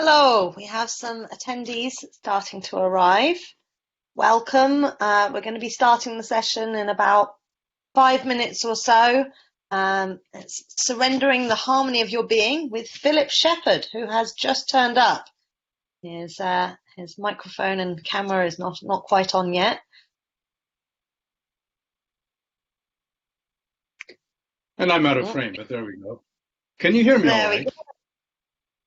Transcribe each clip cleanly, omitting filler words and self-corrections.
Hello, we have some attendees starting to arrive. Welcome. We're going to be starting the session in about 5 minutes or so. It's Surrendering the Harmony of Your Being with Philip Shepherd, who has just turned up. His microphone and camera is not quite on yet. And I'm out of frame, but there we go. Can you hear me all right?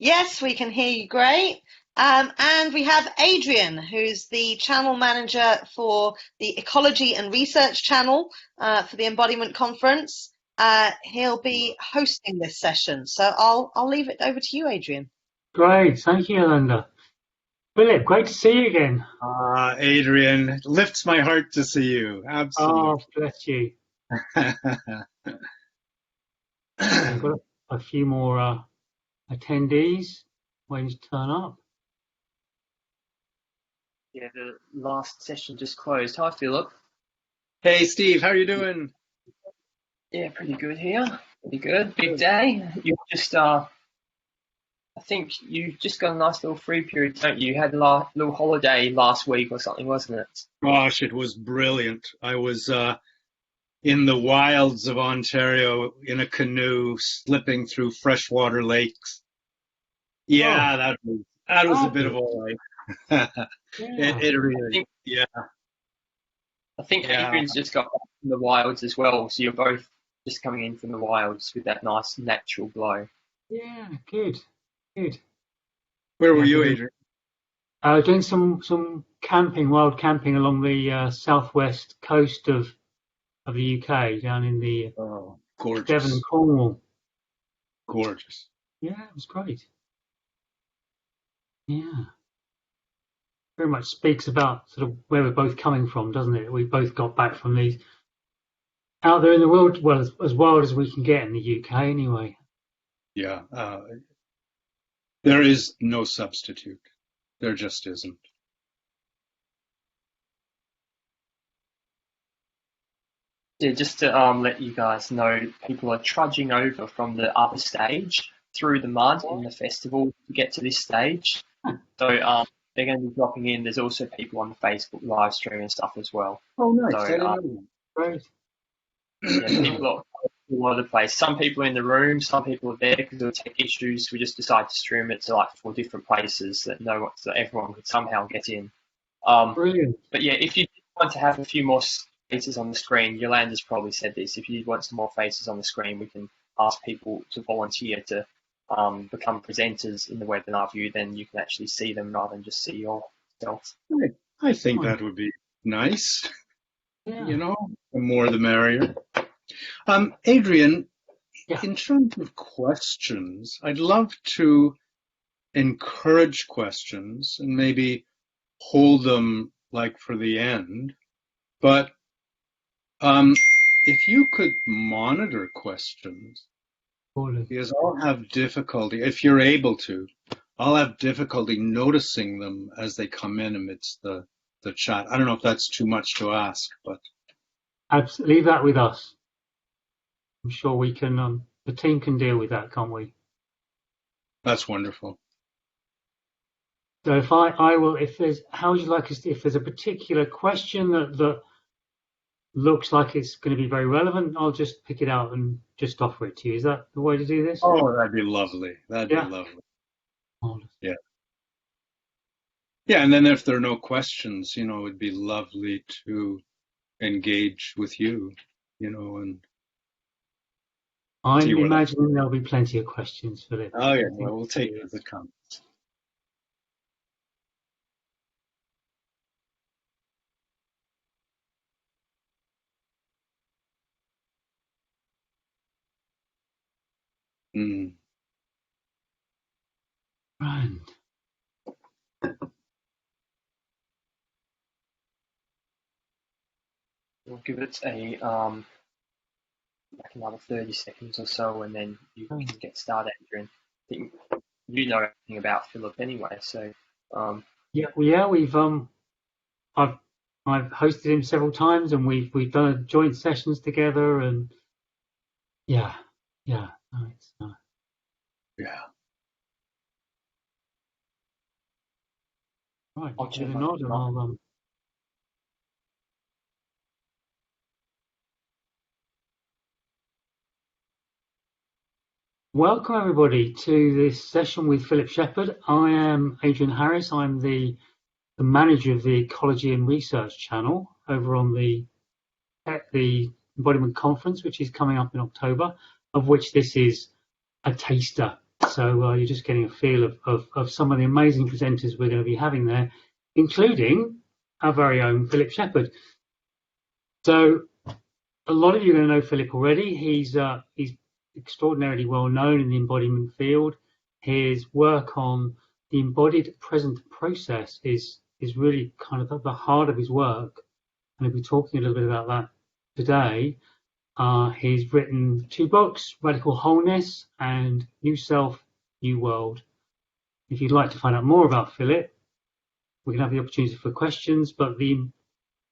Yes, we can hear you great. And we have Adrian, who's the channel manager for the Ecology and Research channel for the Embodiment Conference. He'll be hosting this session. So I'll leave it over to you, Adrian. Great. Thank you, Linda. Philip, great to see you again. Adrian, it lifts my heart to see you. Absolutely. Oh, bless you. I've got a few more attendees waiting to turn up. Yeah, the last session just closed. Hi, Philip. Hey, Steve. How are you doing? Yeah, pretty good here. Pretty good. Big day. You just, I think you just got a nice little free period, don't you? You had a little holiday last week or something, wasn't it? Gosh, it was brilliant. I was in the wilds of Ontario in a canoe, slipping through freshwater lakes. Yeah, that was a bit of all right. It really, I think Adrian's just got back from the wilds as well, so you're both just coming in from the wilds with that nice natural glow. Yeah, good. Where were you, Adrian? Doing some camping, wild camping along the southwest coast of the UK, down in the gorgeous. Devon and Cornwall. Gorgeous. Yeah, it was great. Yeah. Very much speaks about sort of where we're both coming from, doesn't it? We both got back from these out there in the world, well, as wild as we can get in the UK anyway. Yeah. There is no substitute. There just isn't. Yeah, just to let you guys know, people are trudging over from the other stage through the mud in the festival to get to this stage. So they're going to be dropping in. There's also people on the Facebook live stream and stuff as well. Oh, nice. So, Great. Yeah, people are all over the place. Some people are in the room, some people are there because of tech issues. We just decided to stream it to like 4 different places so everyone could somehow get in. Brilliant. But yeah, if you want to have a few more faces on the screen, Yolanda's probably said this. If you want some more faces on the screen, we can ask people to volunteer to become presenters in the webinar view. Then you can actually see them rather than just see yourself. I think that would be nice. Yeah. You know, the more the merrier. Adrian, in terms of questions, I'd love to encourage questions and maybe hold them like for the end. But if you could monitor questions, because I'll have difficulty, if you're able to, I'll have difficulty noticing them as they come in amidst the chat. I don't know if that's too much to ask, but Leave that with us. I'm sure we can. The team can deal with that, can't we? That's wonderful. So if I will, how would you like us? If there's a particular question that looks like it's going to be very relevant, I'll just pick it out and just offer it to you. Is that the way to do this? Oh, that'd be lovely. That'd be lovely. Yeah. Yeah, and then if there are no questions, it'd be lovely to engage with you, and I'm imagining there'll be plenty of questions for this. Oh yeah, we'll take it as it comes. Right. We'll give it like another 30 seconds or so, and then you can get started, Adrian. I think you know everything about Philip anyway, so. We've I've hosted him several times, and we've done joint sessions together, and yeah. Right, I'll give it a turn nod and my I'll welcome everybody to this session with Philip Shepherd. I am Adrian Harris. I'm the manager of the Ecology and Research channel over on the Embodiment Conference, which is coming up in October, of which this is a taster. So you're just getting a feel of some of the amazing presenters we're going to be having there, including our very own Philip Shepherd. So a lot of you are going to know Philip already. He's extraordinarily well known in the embodiment field. His work on the embodied present process is really kind of at the heart of his work, and he'll be talking a little bit about that today. He's written 2 books, Radical Wholeness and New Self, New World. If you'd like to find out more about Philip, we can have the opportunity for questions, but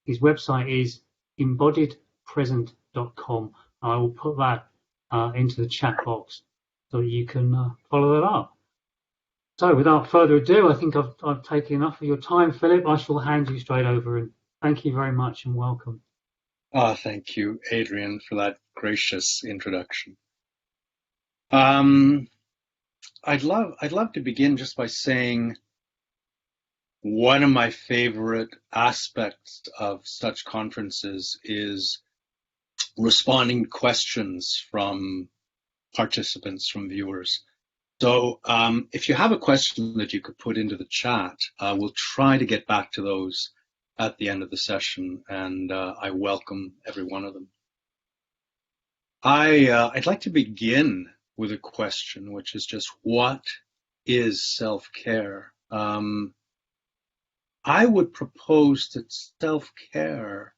his website is embodiedpresent.com. I will put that into the chat box so that you can follow that up. So without further ado, I think I've taken enough of your time, Philip. I shall hand you straight over, and thank you very much and welcome. Thank you, Adrian, for that gracious introduction. I'd love to begin just by saying one of my favorite aspects of such conferences is responding to questions from participants, from viewers. So if you have a question that you could put into the chat, we'll try to get back to those at the end of the session, and I welcome every one of them. I'd like to begin with a question, which is just, what is self-care? I would propose that self-care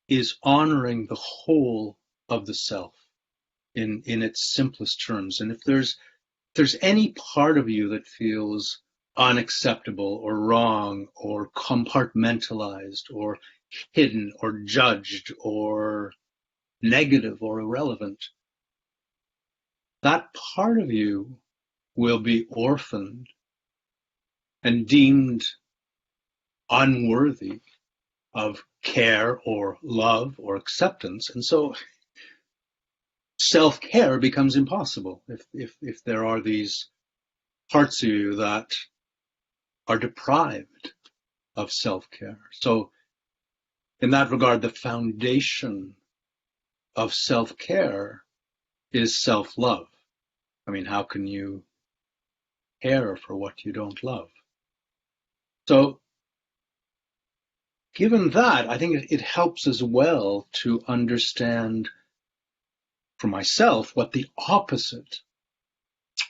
is honoring the whole of the self in its simplest terms. And if there's any part of you that feels unacceptable or wrong or compartmentalized or hidden or judged or negative or irrelevant, that part of you will be orphaned and deemed unworthy of care or love or acceptance. And so self-care becomes impossible if there are these parts of you that are deprived of self-care. So in that regard, the foundation of self-care is self-love. I mean, how can you care for what you don't love? So given that, I think it helps as well to understand for myself what the opposite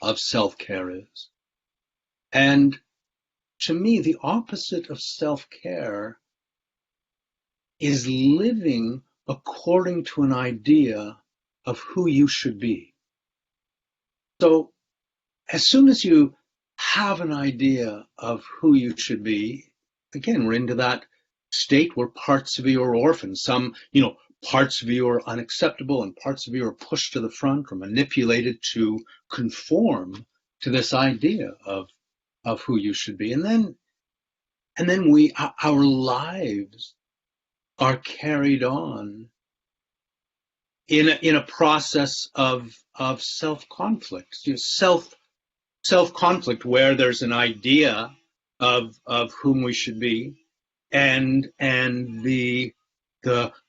of self-care is. And to me, the opposite of self-care is living according to an idea of who you should be. So as soon as you have an idea of who you should be, again, we're into that state where parts of you are orphaned. Some, parts of you are unacceptable and parts of you are pushed to the front or manipulated to conform to this idea of who you should be. And then our lives are carried on in a process of self-conflict, self-conflict where there's an idea of whom we should be and the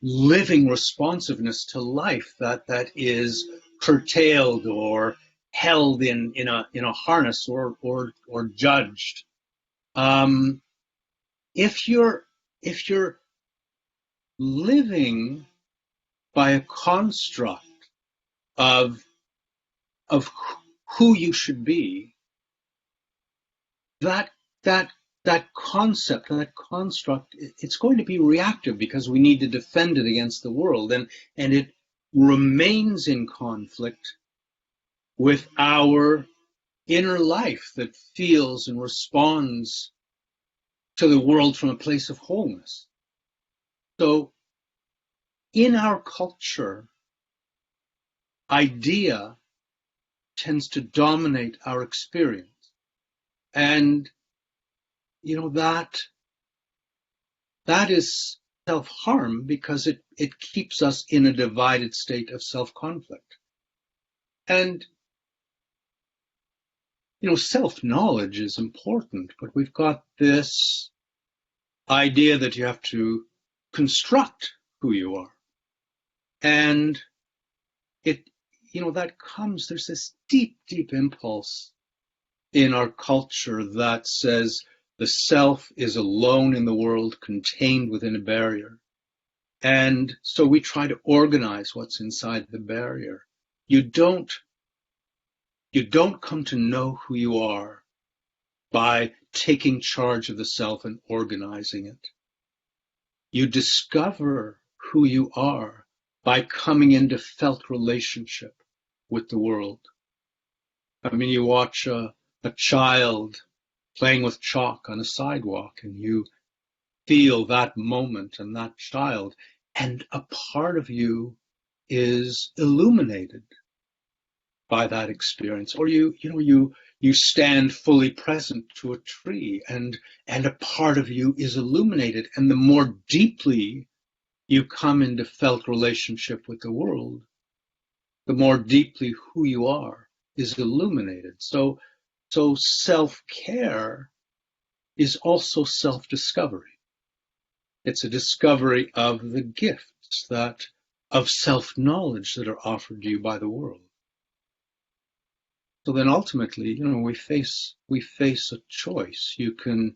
living responsiveness to life that is curtailed or held in a harness or judged. If you're living by a construct of who you should be, that concept, that construct, it's going to be reactive because we need to defend it against the world, and it remains in conflict with our inner life that feels and responds to the world from a place of wholeness. So in our culture, idea tends to dominate our experience. And that is self-harm, because it keeps us in a divided state of self-conflict. And, self-knowledge is important, but we've got this idea that you have to construct who you are. And there's this deep, deep impulse in our culture that says the self is alone in the world, contained within a barrier. And so we try to organize what's inside the barrier. You don't come to know who you are by taking charge of the self and organizing it. You discover who you are by coming into felt relationship with the world. I mean, you watch a child playing with chalk on a sidewalk, and you feel that moment and that child, and a part of you is illuminated by that experience. Or you stand fully present to a tree, and a part of you is illuminated. And the more deeply you come into felt relationship with the world, the more deeply who you are is illuminated. So self-care is also self-discovery. It's a discovery of the gifts of self-knowledge that are offered to you by the world. So then ultimately, we face a choice. You can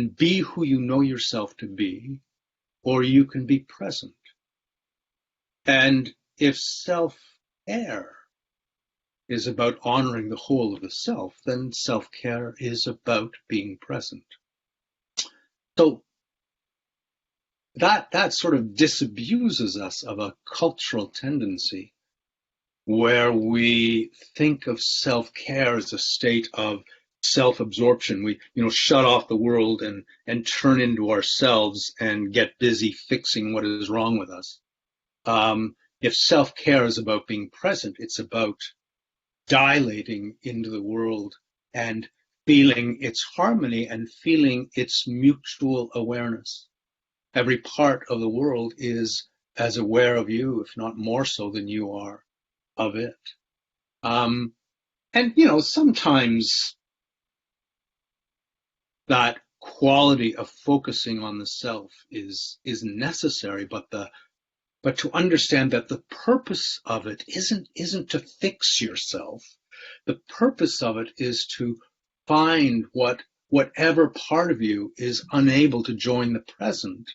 be who you know yourself to be, or you can be present. And if self-care is about honoring the whole of the self, then self-care is about being present. So that sort of disabuses us of a cultural tendency where we think of self-care as a state of self-absorption. We, shut off the world and turn into ourselves and get busy fixing what is wrong with us. If self-care is about being present, it's about dilating into the world and feeling its harmony and feeling its mutual awareness. Every part of the world is as aware of you, if not more so than you are of it. And, sometimes that quality of focusing on the self is necessary, but to understand that the purpose of it isn't to fix yourself. The purpose of it is to find whatever part of you is unable to join the present,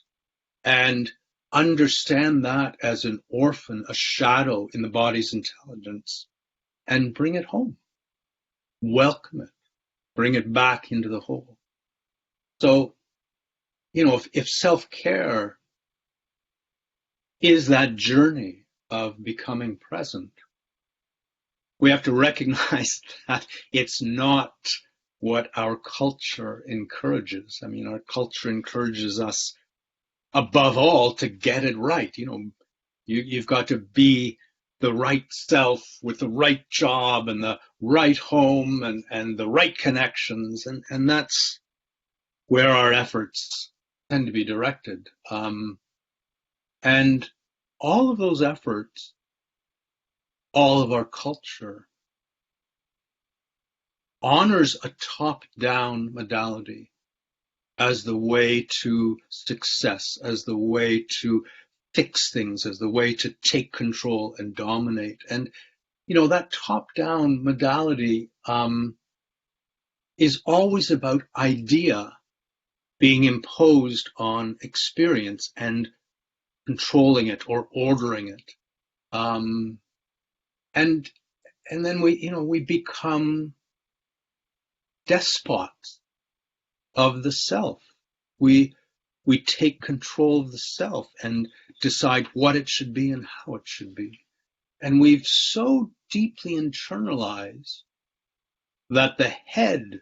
and understand that as an orphan, a shadow in the body's intelligence, and bring it home. Welcome it. Bring it back into the whole. So, if self-care is that journey of becoming present, we have to recognize that it's not what our culture encourages. I mean, our culture encourages us above all to get it right. You've got to be the right self with the right job and the right home and the right connections. And that's where our efforts tend to be directed. And all of those efforts, all of our culture honors a top-down modality as the way to success, as the way to fix things, as the way to take control and dominate. And, that top-down modality is always about idea being imposed on experience and controlling it or ordering it. And then we become despots of the self. We take control of the self and decide what it should be and how it should be. And we've so deeply internalized that the head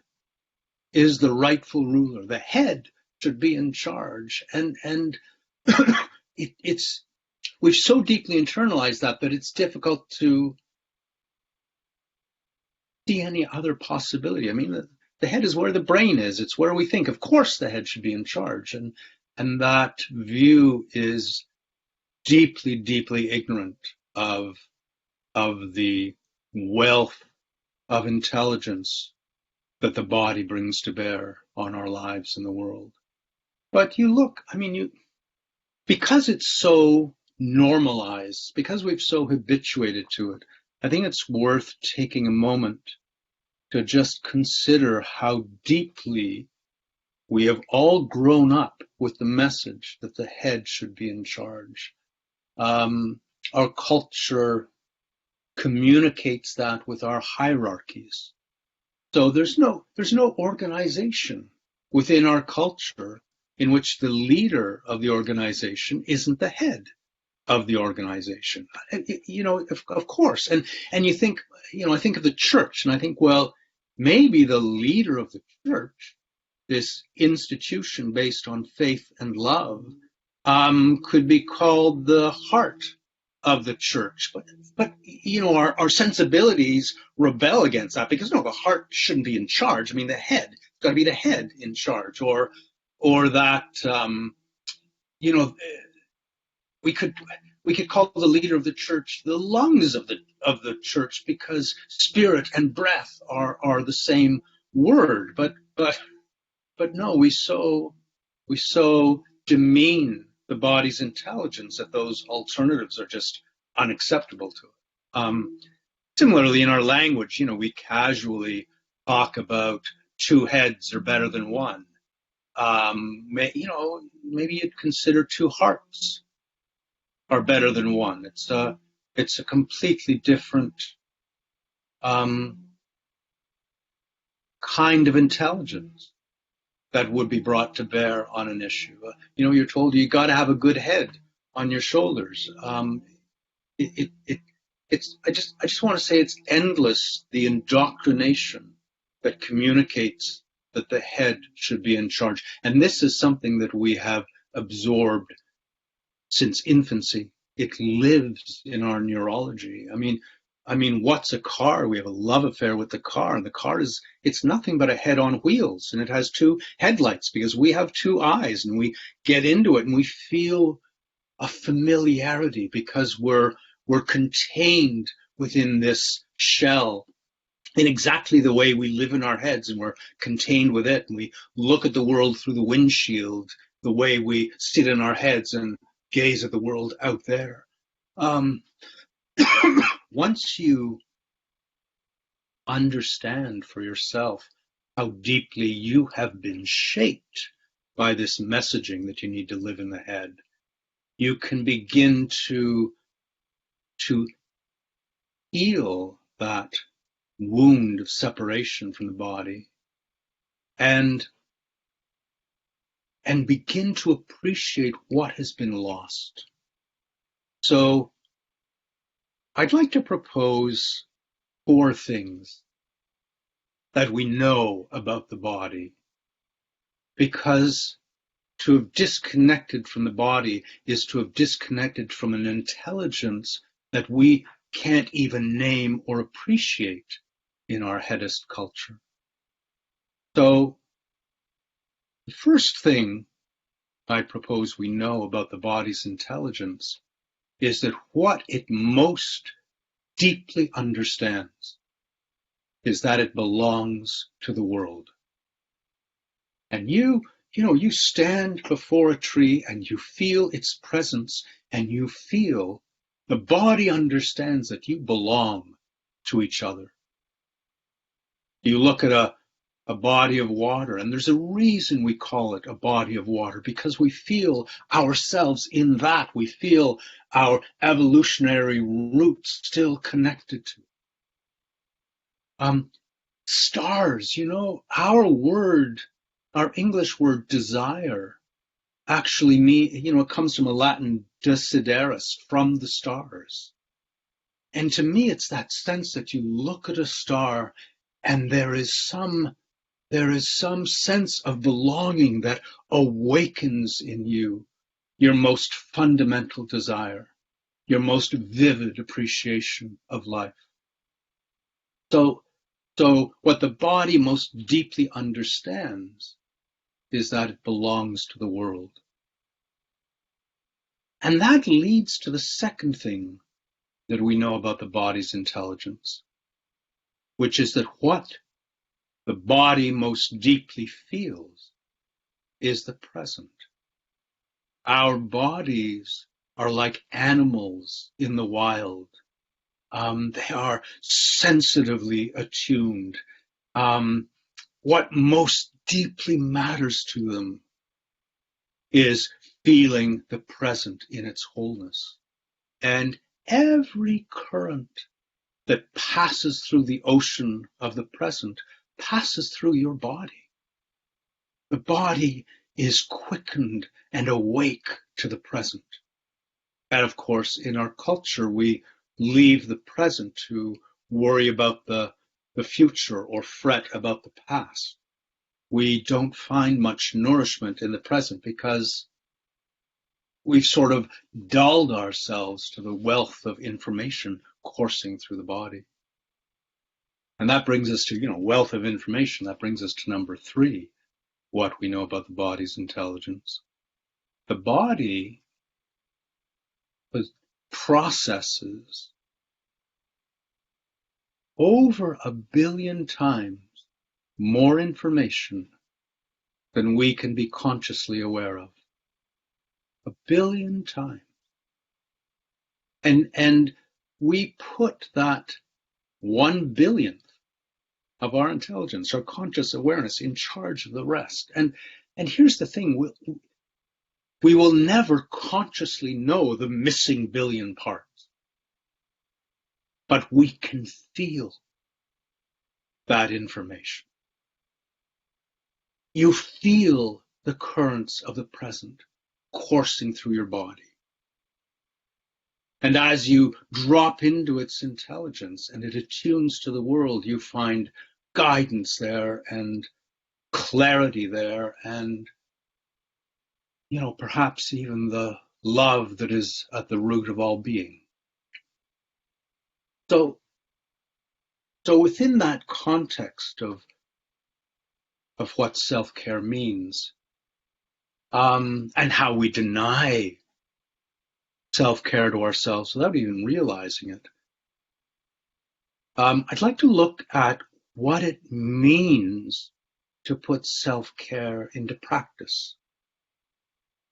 is the rightful ruler. The head should be in charge. And we've so deeply internalized that it's difficult to see any other possibility. I mean, the head is where the brain is. It's where we think. Of course, the head should be in charge. And that view is deeply, deeply ignorant of the wealth of intelligence that the body brings to bear on our lives in the world. But you look, I mean, because it's so normalized, because we've so habituated to it, I think it's worth taking a moment to just consider how deeply we have all grown up with the message that the head should be in charge. Our culture communicates that with our hierarchies. So there's no organization within our culture in which the leader of the organization isn't the head of the organization. Of course. And you think, I think of the church, and I think, well, maybe the leader of the church, this institution based on faith and love, could be called the heart of the church. But our sensibilities rebel against that, because no, the heart shouldn't be in charge. I mean, the head, it's got to be the head in charge, or that, we could call the leader of the church the lungs of the church, because spirit and breath are the same word. But no, we so demean the body's intelligence that those alternatives are just unacceptable to it. Similarly, in our language, we casually talk about two heads are better than one. Maybe you'd consider two hearts are better than one. It's a completely different kind of intelligence that would be brought to bear on an issue. You're told you got to have a good head on your shoulders. I just want to say it's endless, the indoctrination that communicates that the head should be in charge. And this is something that we have absorbed since infancy. It lives in our neurology. I mean, what's a car? We have a love affair with the car, and the car it's nothing but a head on wheels, and it has two headlights because we have two eyes, and we get into it and we feel a familiarity because we're contained within this shell in exactly the way we live in our heads, and we're contained with it, and we look at the world through the windshield the way we sit in our heads and gaze at the world out there. Once you understand for yourself how deeply you have been shaped by this messaging that you need to live in the head, you can begin to heal that wound of separation from the body and begin to appreciate what has been lost. So I'd like to propose 4 things that we know about the body, because to have disconnected from the body is to have disconnected from an intelligence that we can't even name or appreciate in our headist culture. So the first thing I propose we know about the body's intelligence is that what it most deeply understands is that it belongs to the world. And you stand before a tree and you feel its presence, and you feel the body understands that you belong to each other. You look at a body of water, and there's a reason we call it a body of water, because we feel ourselves in that. We feel our evolutionary roots still connected to it. Stars, our English word desire actually it comes from a Latin desiderus, from the stars. And to me, it's that sense that you look at a star and there is some sense of belonging that awakens in you your most fundamental desire, your most vivid appreciation of life. So So what the body most deeply understands is that it belongs to the world. And that leads to the second thing that we know about the body's intelligence, which is that what the body most deeply feels is the present. Our bodies are like animals in the wild. They are sensitively attuned. What most deeply matters to them is feeling the present in its wholeness. And every current that passes through the ocean of the present passes through your body. The body is quickened and awake to the present. And of course, in our culture, we leave the present to worry about the future or fret about the past. We don't find much nourishment in the present because we've sort of dulled ourselves to the wealth of information coursing through the body. And that brings us to, wealth of information. That brings us to number 3, what we know about the body's intelligence. The body processes over 1 billion times more information than we can be consciously aware of. 1 billion times. And we put that 1 billionth of our intelligence, our conscious awareness, in charge of the rest. And here's the thing, we will never consciously know the missing billion parts, but we can feel that information. You feel the currents of the present coursing through your body. And as you drop into its intelligence and it attunes to the world, you find guidance there and clarity there and, perhaps even the love that is at the root of all being. So within that context of what self-care means, and how we deny self-care to ourselves without even realizing it, I'd like to look at what it means to put self-care into practice.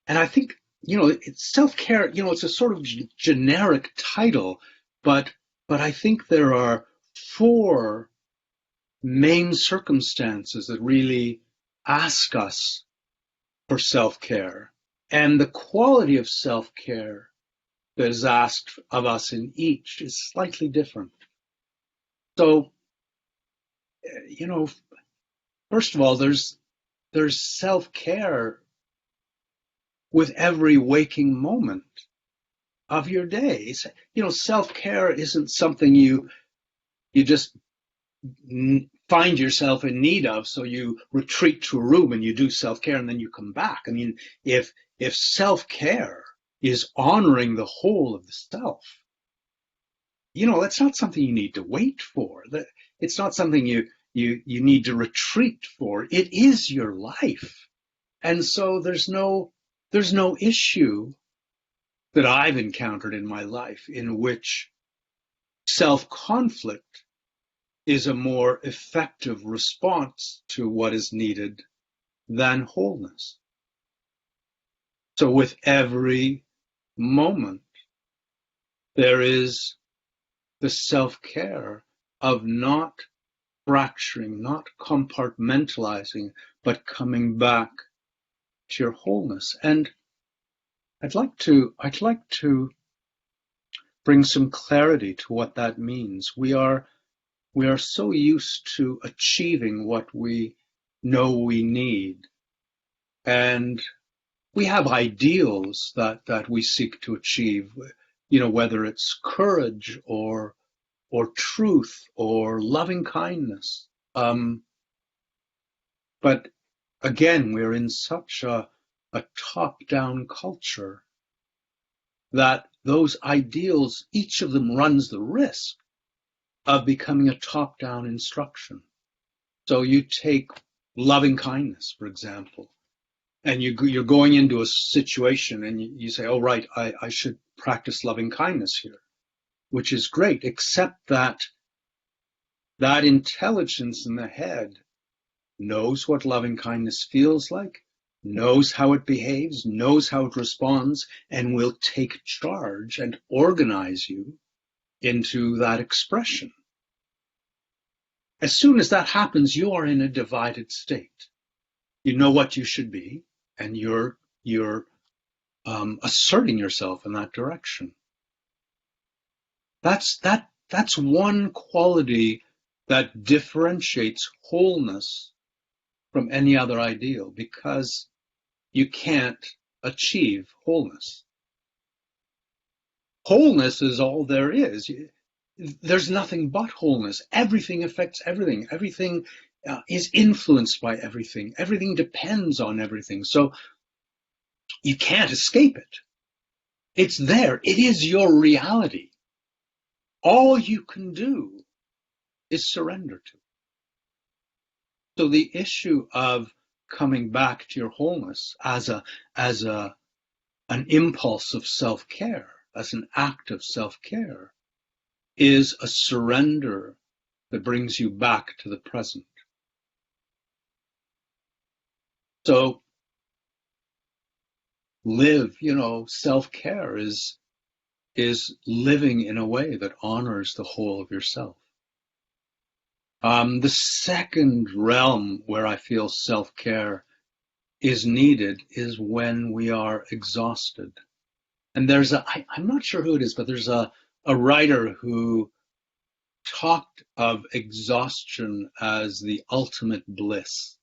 And I think, it's self-care, it's a sort of generic title, but I think there are 4 main circumstances that really ask us for self-care. And the quality of self-care that is asked of us in each is slightly different. So, first of all, there's self-care with every waking moment of your day. Self-care isn't something you just find yourself in need of, so you retreat to a room and you do self-care and then you come back. I mean, if self-care is honoring the whole of the self, that's not something you need to wait for. It's not something you need to retreat for. It is your life. And so there's no issue that I've encountered in my life in which self-conflict is a more effective response to what is needed than wholeness. So with every moment, there is the self-care of not fracturing, not compartmentalizing, but coming back to your wholeness. And I'd like to bring some clarity to what that means. We are so used to achieving what we know we need, and we have ideals that we seek to achieve, whether it's courage or truth or loving kindness. But again, we're in such a top-down culture that those ideals, each of them runs the risk of becoming a top-down instruction. So you take loving kindness, for example, and you're going into a situation and you say, oh, right, I should practice loving kindness here, which is great, except that that intelligence in the head knows what loving kindness feels like, knows how it behaves, knows how it responds, and will take charge and organize you into that expression. As soon as that happens, you are in a divided state. You know what you should be, and you're asserting yourself in that direction. That's one quality that differentiates wholeness from any other ideal, because you can't achieve wholeness. Wholeness is all there is. There's nothing but wholeness. Everything affects everything. Everything is influenced by everything. Everything depends on everything. So you can't escape it. It's there. It is your reality. All you can do is surrender to it. So the issue of coming back to your wholeness as an impulse of self-care, as an act of self-care, is a surrender that brings you back to the present. So live, self-care is living in a way that honors the whole of yourself. The second realm where I feel self-care is needed is when we are exhausted. And I'm not sure who it is, but there's a writer who talked of exhaustion as the ultimate bliss.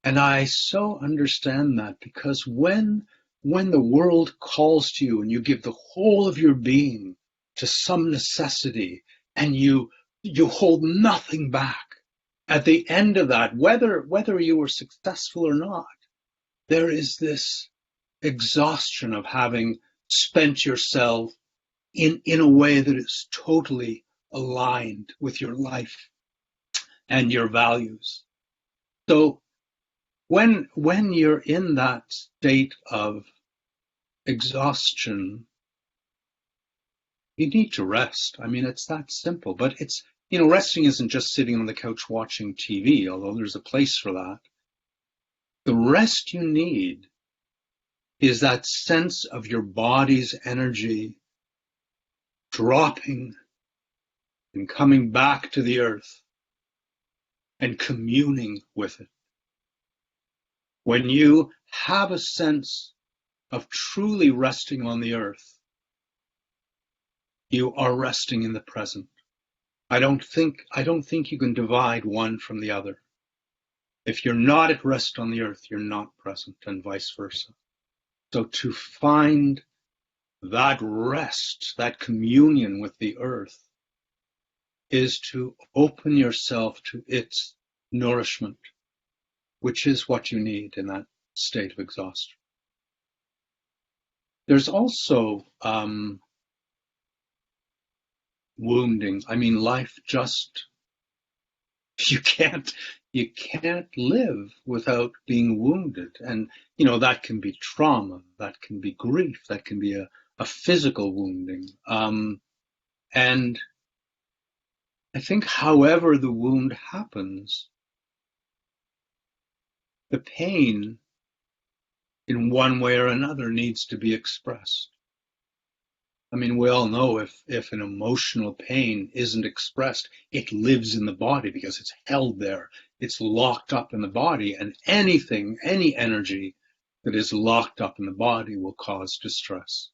And I so understand that, because when the world calls to you and you give the whole of your being to some necessity and you hold nothing back, at the end of that, whether you were successful or not, there is this exhaustion of having spent yourself in a way that is totally aligned with your life and your values. So when you're in that state of exhaustion, you need to rest. I mean, it's that simple. But resting isn't just sitting on the couch watching TV, although there's a place for that. The rest you need is that sense of your body's energy dropping and coming back to the earth and communing with it. When you have a sense of truly resting on the earth, you are resting in the present. I don't think you can divide one from the other. If you're not at rest on the earth, you're not present, and vice versa. So to find that rest, that communion with the earth, is to open yourself to its nourishment, which is what you need in that state of exhaustion. There's also wounding. I mean, life just, you can't live without being wounded. And, that can be trauma, that can be grief, that can be a physical wounding. And I think however the wound happens, the pain in one way or another needs to be expressed. I mean, we all know if an emotional pain isn't expressed, it lives in the body because it's held there. It's locked up in the body, and any energy that is locked up in the body will cause distress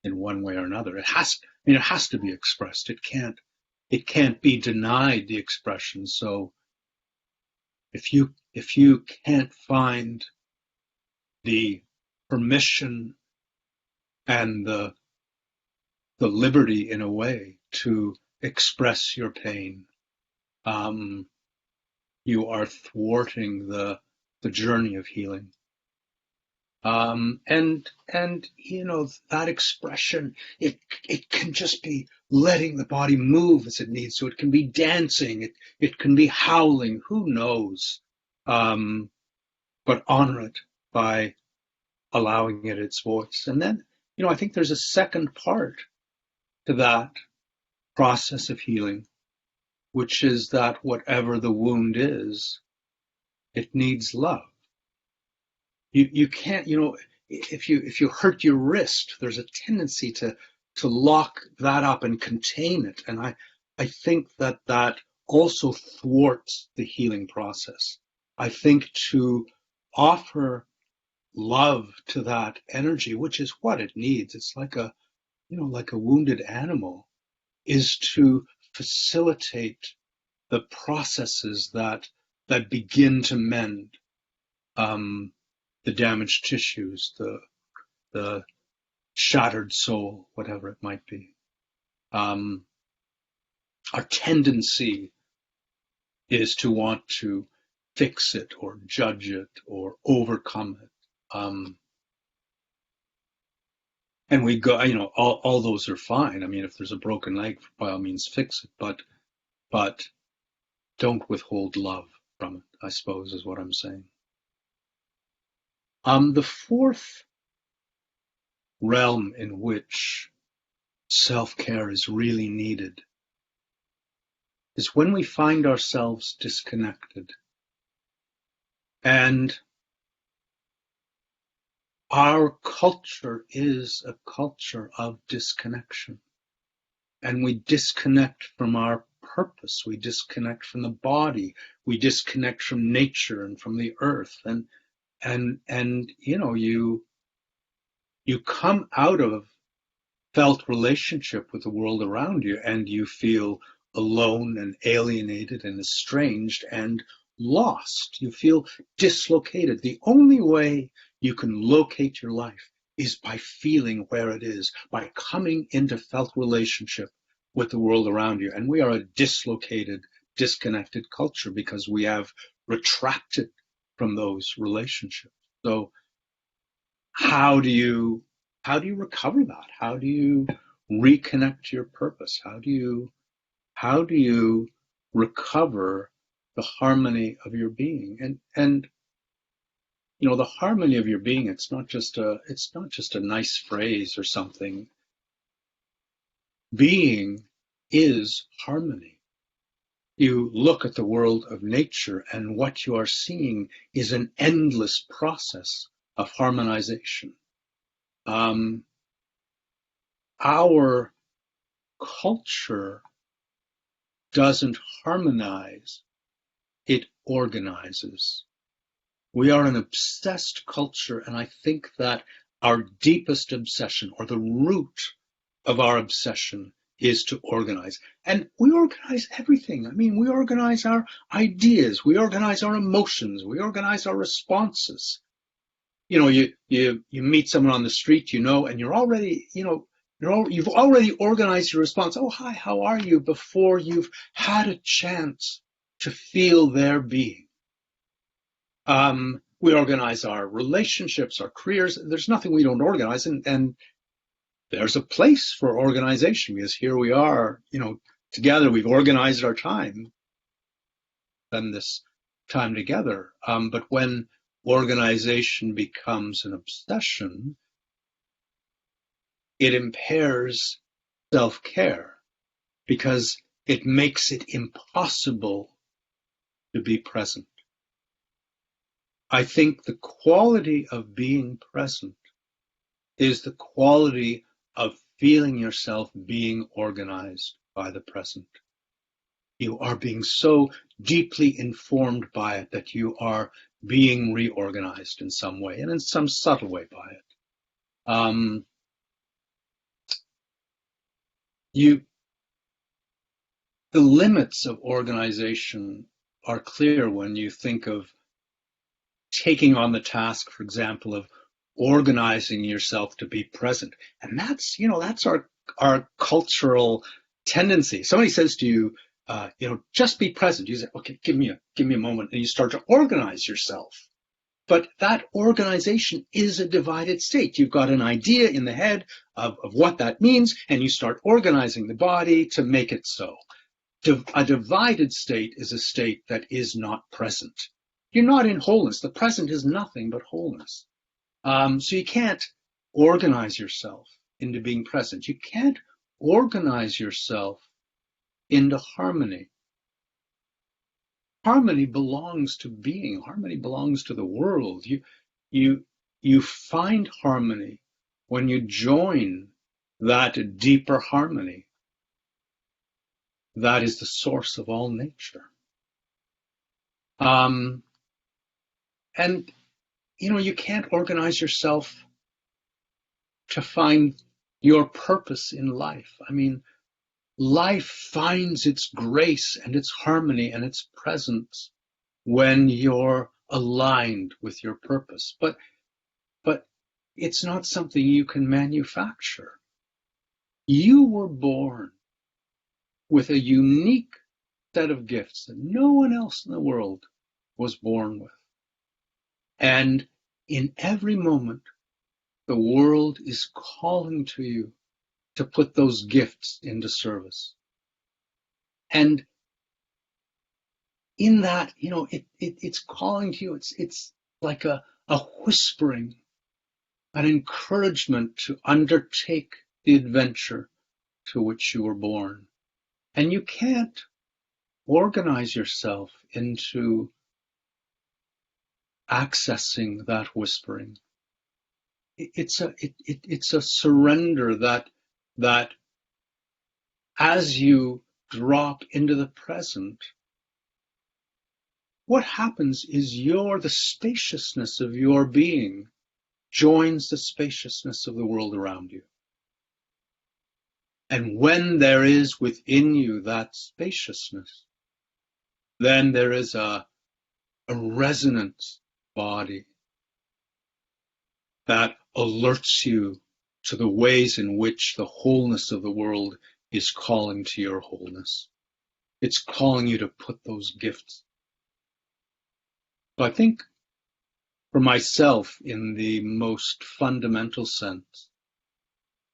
in one way or another. It has to be expressed. It can't be denied the expression. So if you can't find the permission and the liberty in a way to express your pain, you are thwarting the journey of healing. And that expression, it can just be letting the body move as it needs to. It can be dancing, it can be howling, who knows? But honor it by allowing it its voice. And then, I think there's a second part to that process of healing, which is that whatever the wound is, it needs love. You can't, if you hurt your wrist, there's a tendency to lock that up and contain it. And I think that also thwarts the healing process. I think to offer love to that energy, which is what it needs, it's like a wounded animal, is to facilitate the processes that begin to mend the damaged tissues, the shattered soul, whatever it might be. Our tendency is to want to fix it or judge it or overcome it. And we go, all those are fine. I mean, if there's a broken leg, by all means fix it, but don't withhold love from it, I suppose is what I'm saying. The fourth realm in which self-care is really needed is when we find ourselves disconnected. And our culture is a culture of disconnection. And we disconnect from our purpose. We disconnect from the body. We disconnect from nature and from the earth. And you come out of felt relationship with the world around you and you feel alone and alienated and estranged and lost. You feel dislocated. The only way you can locate your life is by feeling where it is, by coming into felt relationship with the world around you. And we are a dislocated, disconnected culture because we have retracted from those relationships. So how do you recover that? How do you reconnect to your purpose? How do you recover the harmony of your being? And the harmony of your being, it's not just a nice phrase or something. Being is harmony. You look at the world of nature and what you are seeing is an endless process of harmonization. Our culture doesn't harmonize, it organizes. We are an obsessed culture, and I think that our deepest obsession, or the root of our obsession, is to organize. And we organize everything. I mean, we organize our ideas, we organize our emotions, we organize our responses. You meet someone on the street, and you're already, you've already organized your response. Oh, hi, how are you? Before you've had a chance to feel their being. We organize our relationships, our careers. There's nothing we don't organize, and there's a place for organization because here we are, together. We've organized our time, spend this time together. But when organization becomes an obsession, it impairs self-care because it makes it impossible to be present. I think the quality of being present is the quality of feeling yourself being organized by the present. You are being so deeply informed by it that you are being reorganized in some way, and in some subtle way by it. The limits of organization are clear when you think of taking on the task, for example, of organizing yourself to be present. And that's our cultural tendency. Somebody says to you, just be present. You say, okay, give me a moment. And you start to organize yourself. But that organization is a divided state. You've got an idea in the head of what that means, and you start organizing the body to make it so. A divided state is a state that is not present. You're not in wholeness. The present is nothing but wholeness. So you can't organize yourself into being present. You can't organize yourself into harmony. Harmony belongs to being. Harmony belongs to the world. You find harmony when you join that deeper harmony. That is the source of all nature. And, you can't organize yourself to find your purpose in life. I mean, life finds its grace and its harmony and its presence when you're aligned with your purpose. But it's not something you can manufacture. You were born with a unique set of gifts that no one else in the world was born with. And in every moment, the world is calling to you to put those gifts into service. And in that, it's calling to you. It's like a whispering, an encouragement to undertake the adventure to which you were born. And you can't organize yourself into accessing that whispering. It's a surrender that as you drop into the present, what happens is the spaciousness of your being joins the spaciousness of the world around you. And when there is within you that spaciousness, then there is a resonant body that alerts you to the ways in which the wholeness of the world is calling to your wholeness. It's calling you to put those gifts. So I think for myself, in the most fundamental sense,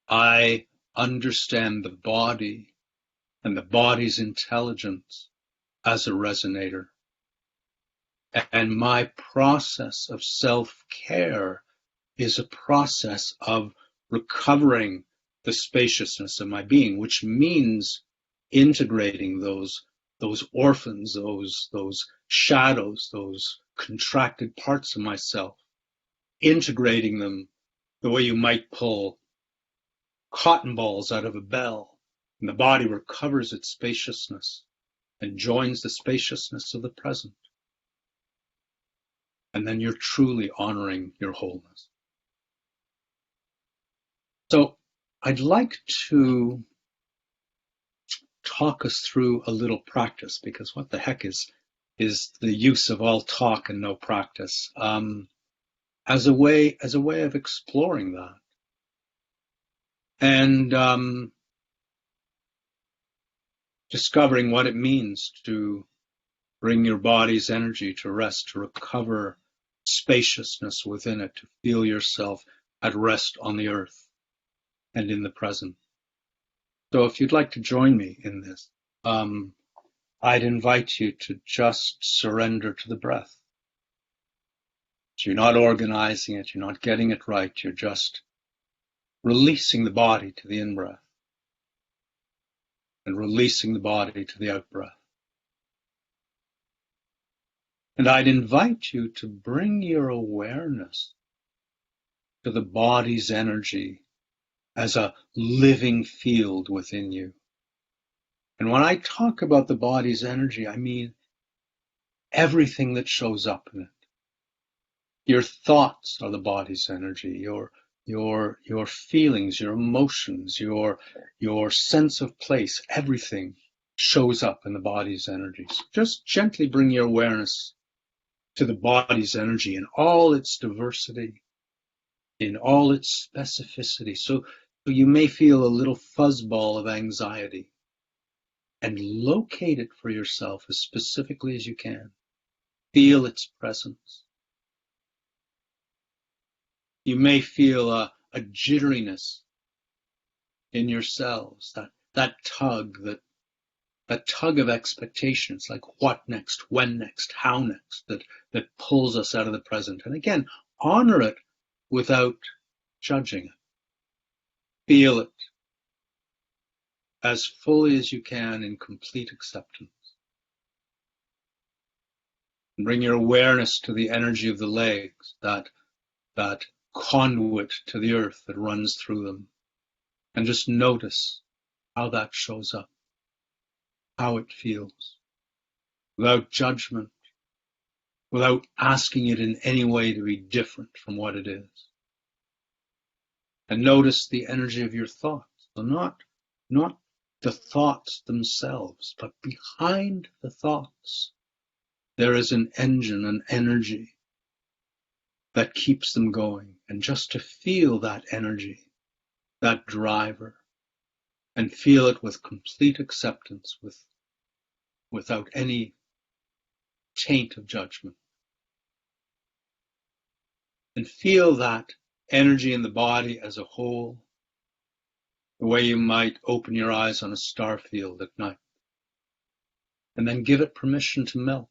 I understand the body and the body's intelligence as a resonator. And my process of self-care is a process of recovering the spaciousness of my being, which means integrating those orphans, those shadows, those contracted parts of myself, integrating them the way you might pull cotton balls out of a bell, and the body recovers its spaciousness and joins the spaciousness of the present. And then you're truly honoring your wholeness. So I'd like to talk us through a little practice, because what the heck is the use of all talk and no practice, as a way of exploring that. And discovering what it means to bring your body's energy to rest, to recover spaciousness within it, to feel yourself at rest on the earth and in the present. So if you'd like to join me in this, I'd invite you to just surrender to the breath. So you're not organizing it, you're not getting it right, you're just releasing the body to the in-breath and releasing the body to the out-breath. And I'd invite you to bring your awareness to the body's energy as a living field within you. And when I talk about the body's energy, I mean everything that shows up in it. Your thoughts are the body's energy, your feelings, your emotions, your sense of place, everything shows up in the body's energy. So just gently bring your awareness to the body's energy in all its diversity, in all its specificity. So you may feel a little fuzzball of anxiety, and locate it for yourself as specifically as you can. Feel its presence. You may feel a jitteriness in your cells, that tug of expectations, like what next, when next, how next, that pulls us out of the present. And again, honor it without judging it. Feel it as fully as you can in complete acceptance. And bring your awareness to the energy of the legs, that conduit to the earth that runs through them. And just notice how that shows up, how it feels, without judgment, without asking it in any way to be different from what it is. And notice the energy of your thoughts. So not the thoughts themselves, but behind the thoughts, there is an engine, an energy that keeps them going. And just to feel that energy, that driver, and feel it with complete acceptance, without any taint of judgment. And feel that energy in the body as a whole, the way you might open your eyes on a star field at night. And then give it permission to melt.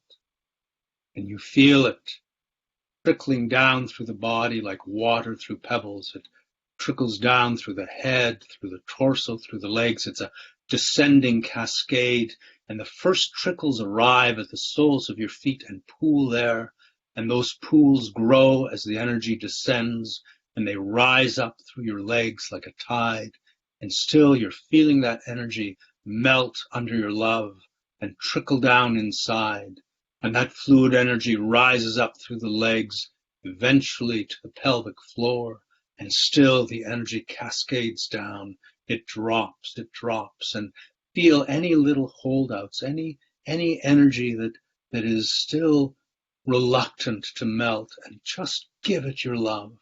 And you feel it trickling down through the body like water through pebbles. It trickles down through the head, through the torso, through the legs. It's a descending cascade. And the first trickles arrive at the soles of your feet and pool there. And those pools grow as the energy descends, and they rise up through your legs like a tide. And still you're feeling that energy melt under your love and trickle down inside. And that fluid energy rises up through the legs, eventually to the pelvic floor. And still the energy cascades down. It drops, and feel any little holdouts, any energy that is still reluctant to melt, and just give it your love.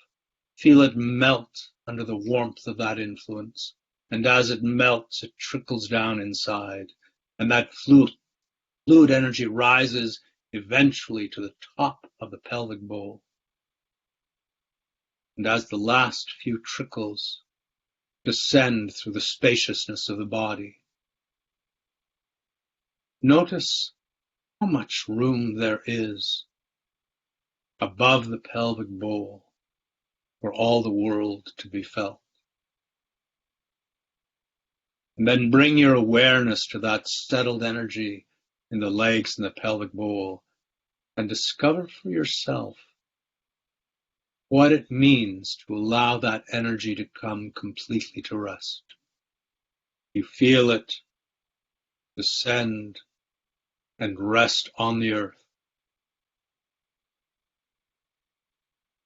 Feel it melt under the warmth of that influence. And as it melts, it trickles down inside. And that fluid energy rises eventually to the top of the pelvic bowl. And as the last few trickles descend through the spaciousness of the body, notice how much room there is above the pelvic bowl for all the world to be felt. And then bring your awareness to that settled energy in the legs and the pelvic bowl, and discover for yourself what it means to allow that energy to come completely to rest. You feel it descend and rest on the earth.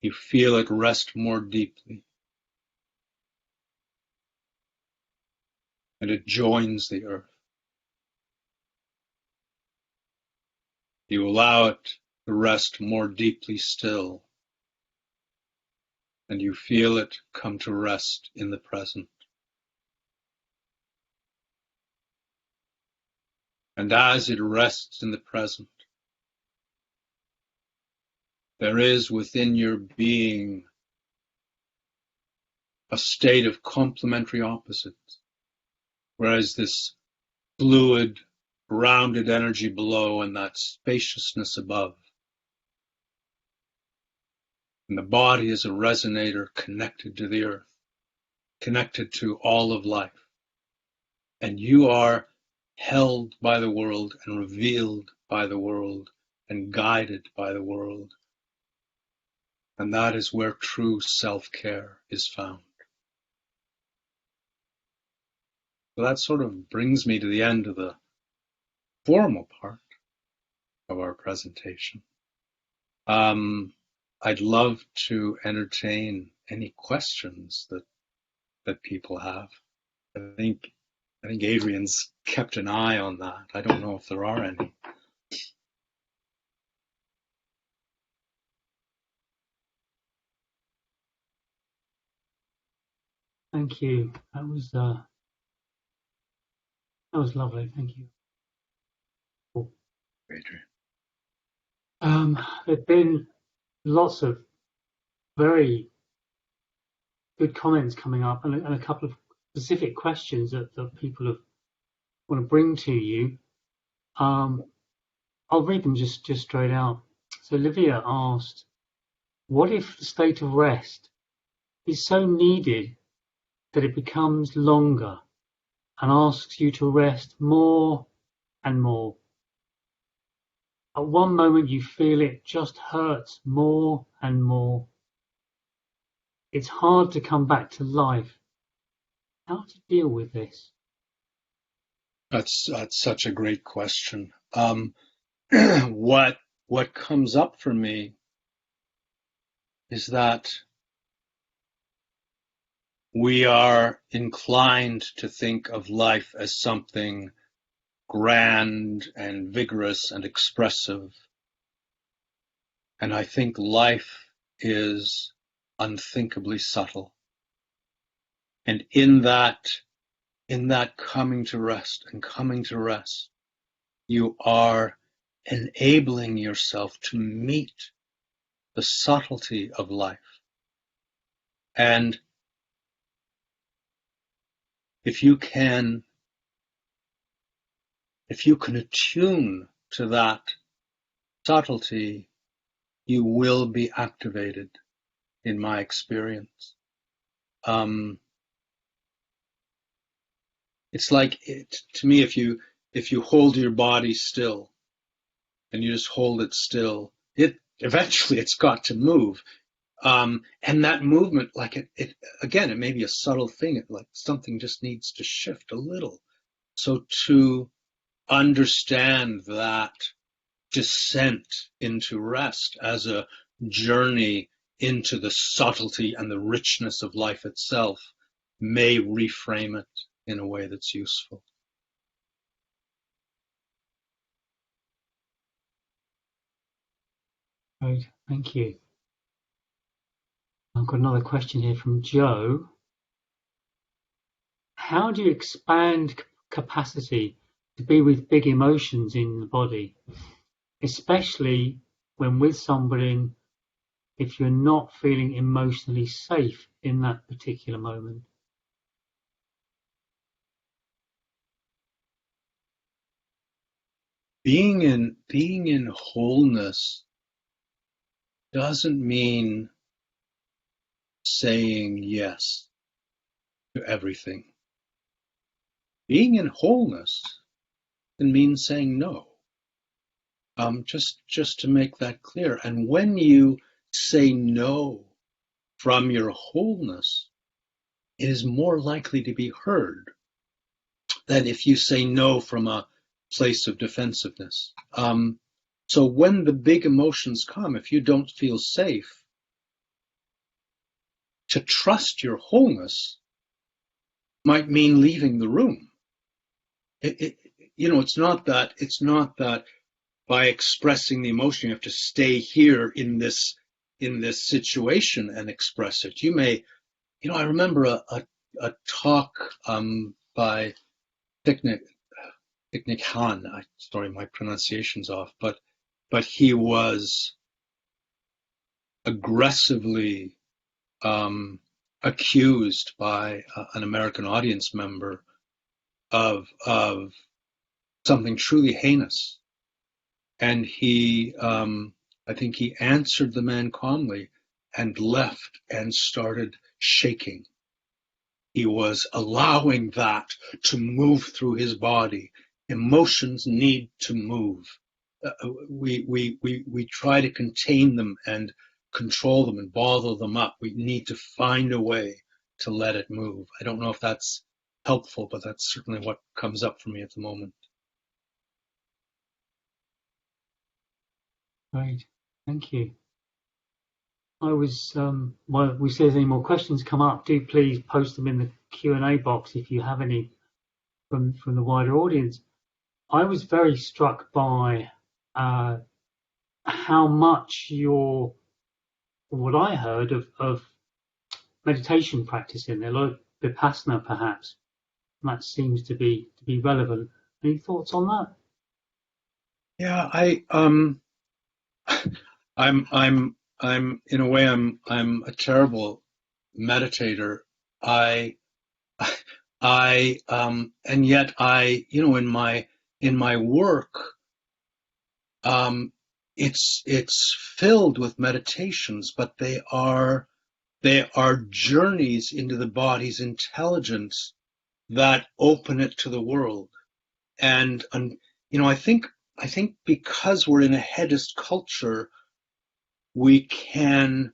You feel it rest more deeply. And it joins the earth. You allow it to rest more deeply still. And you feel it come to rest in the present. And as it rests in the present, there is within your being a state of complementary opposites, whereas this fluid, rounded energy below and that spaciousness above. And the body is a resonator connected to the earth, connected to all of life. And you are held by the world and revealed by the world and guided by the world. And that is where true self-care is found. So that sort of brings me to the end of the formal part of our presentation. I'd love to entertain any questions that people have. I think Adrian's kept an eye on that. I don't know if there are any. Thank you. That was lovely. Thank you. Cool. Adrian. There've been lots of very good comments coming up and a couple of specific questions that people want to bring to you. I'll read them just straight out. So Livia asked, what if the state of rest is so needed that it becomes longer and asks you to rest more and more? At one moment you feel it just hurts more and more. It's hard to come back to life. How to deal with this? That's such a great question. What comes up for me is that we are inclined to think of life as something grand and vigorous and expressive. And I think life is unthinkably subtle. And in that coming to rest, you are enabling yourself to meet the subtlety of life. And if you can attune to that subtlety, you will be activated, in my experience. It's like, to me, if you hold your body still and you just hold it still, eventually it's got to move. And that movement, like it may be a subtle thing. Like something just needs to shift a little. So to understand that descent into rest as a journey into the subtlety and the richness of life itself may reframe it in a way that's useful. Great, thank you. I've got another question here from Joe. How do you expand capacity to be with big emotions in the body, especially when with somebody if you're not feeling emotionally safe in that particular moment? Being in wholeness doesn't mean saying yes to everything. Being in wholeness can mean saying no. Just to make that clear. And when you say no from your wholeness, it is more likely to be heard than if you say no from a place of defensiveness. So when the big emotions come, if you don't feel safe, to trust your wholeness might mean leaving the room. It's not that by expressing the emotion you have to stay here in this situation and express it. You may, I remember a talk by Thich Nhat Hanh. Sorry, my pronunciation's off, but he was aggressively accused by an American audience member of something truly heinous, and I think he answered the man calmly and left and started shaking. He was allowing that to move through his body. Emotions need to move. We try to contain them and control them and bottle them up. We need to find a way to let it move. I don't know if that's helpful, but that's certainly what comes up for me at the moment. Great, thank you. I was, well, we see if any more questions come up, do please post them in the Q&A box if you have any from the wider audience. I was very struck by how much what I heard of meditation practice in there, like Vipassana perhaps. And that seems to be relevant. Any thoughts on that? Yeah, I'm in a way I'm a terrible meditator. And yet in my work, it's filled with meditations, but they are journeys into the body's intelligence that open it to the world. And I think because we're in a hedonist culture, we can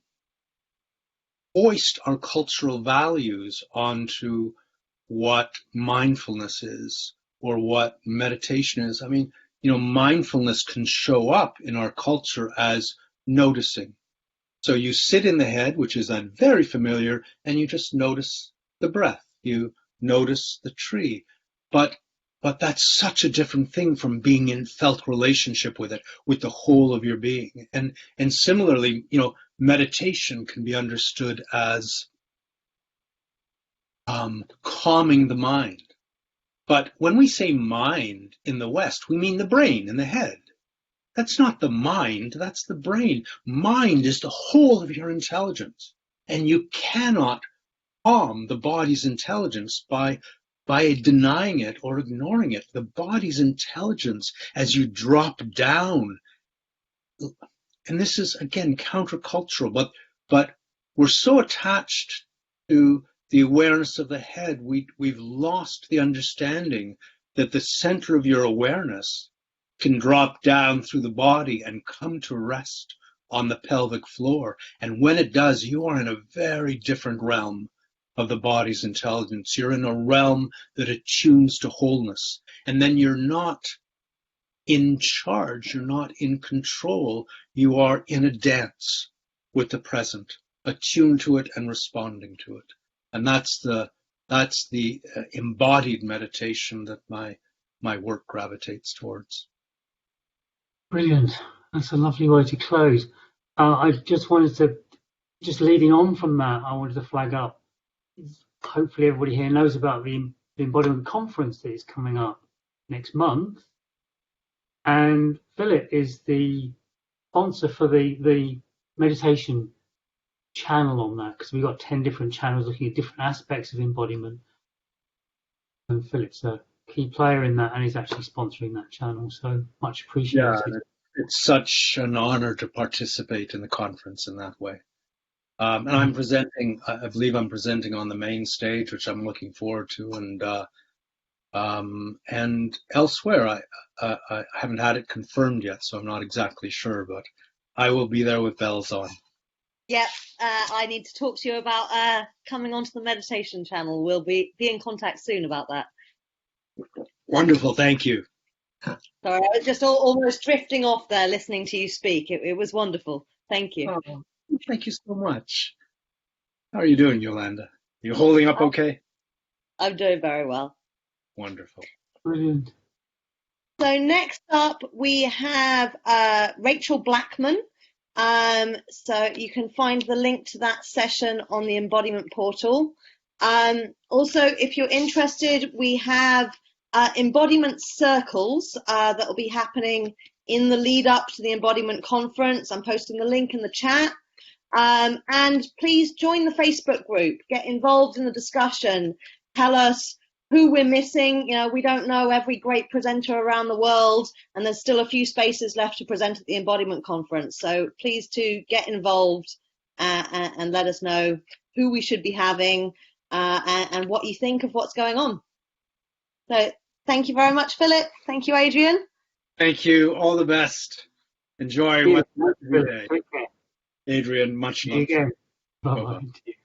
foist our cultural values onto what mindfulness is or what meditation is. I mean, mindfulness can show up in our culture as noticing. So you sit in the head, which is very familiar, and you just notice the breath. You notice the tree. But that's such a different thing from being in felt relationship with it, with the whole of your being. And similarly, meditation can be understood as calming the mind. But when we say mind in the West, we mean the brain and the head. That's not the mind, that's the brain. Mind is the whole of your intelligence. And you cannot calm the body's intelligence by denying it or ignoring it. The body's intelligence, as you drop down, and this is, again, countercultural, but we're so attached to the awareness of the head, we've lost the understanding that the center of your awareness can drop down through the body and come to rest on the pelvic floor. And when it does, you are in a very different realm of the body's intelligence. You're in a realm that attunes to wholeness. And then you're not in charge, you're not in control, you are in a dance with the present, attuned to it and responding to it. And that's the embodied meditation that my work gravitates towards. Brilliant. That's a lovely way to close. I just wanted to, leading on from that, I wanted to flag up. Hopefully everybody here knows about the Embodiment Conference that is coming up next month. And Philip is the sponsor for the meditation channel on that, because we've got 10 different channels looking at different aspects of embodiment. And Philip's a key player in that, and he's actually sponsoring that channel, so much appreciated. Yeah, it's such an honor to participate in the conference in that way. And I'm presenting, I believe I'm presenting on the main stage, which I'm looking forward to, and elsewhere. I haven't had it confirmed yet, so I'm not exactly sure, but I will be there with bells on. Yep, I need to talk to you about coming onto the meditation channel. We'll be in contact soon about that. Wonderful, thank you. Sorry, I was just almost drifting off there listening to you speak. It was wonderful. Thank you. Oh, thank you so much. How are you doing, Yolanda? You holding up okay? I'm doing very well. Wonderful. Brilliant. So next up we have Rachel Blackman. So you can find the link to that session on the Embodiment portal. Also, if you're interested, we have embodiment circles that will be happening in the lead up to the Embodiment Conference. I'm posting the link in the chat. And please join the Facebook group, get involved in the discussion, tell us who we're missing. We don't know every great presenter around the world, and there's still a few spaces left to present at the Embodiment Conference. So please do get involved and let us know who we should be having and what you think of what's going on. So thank you very much, Philip. Thank you, Adrian. Thank you. All the best. Enjoy. Adrian, much love. Bye-bye.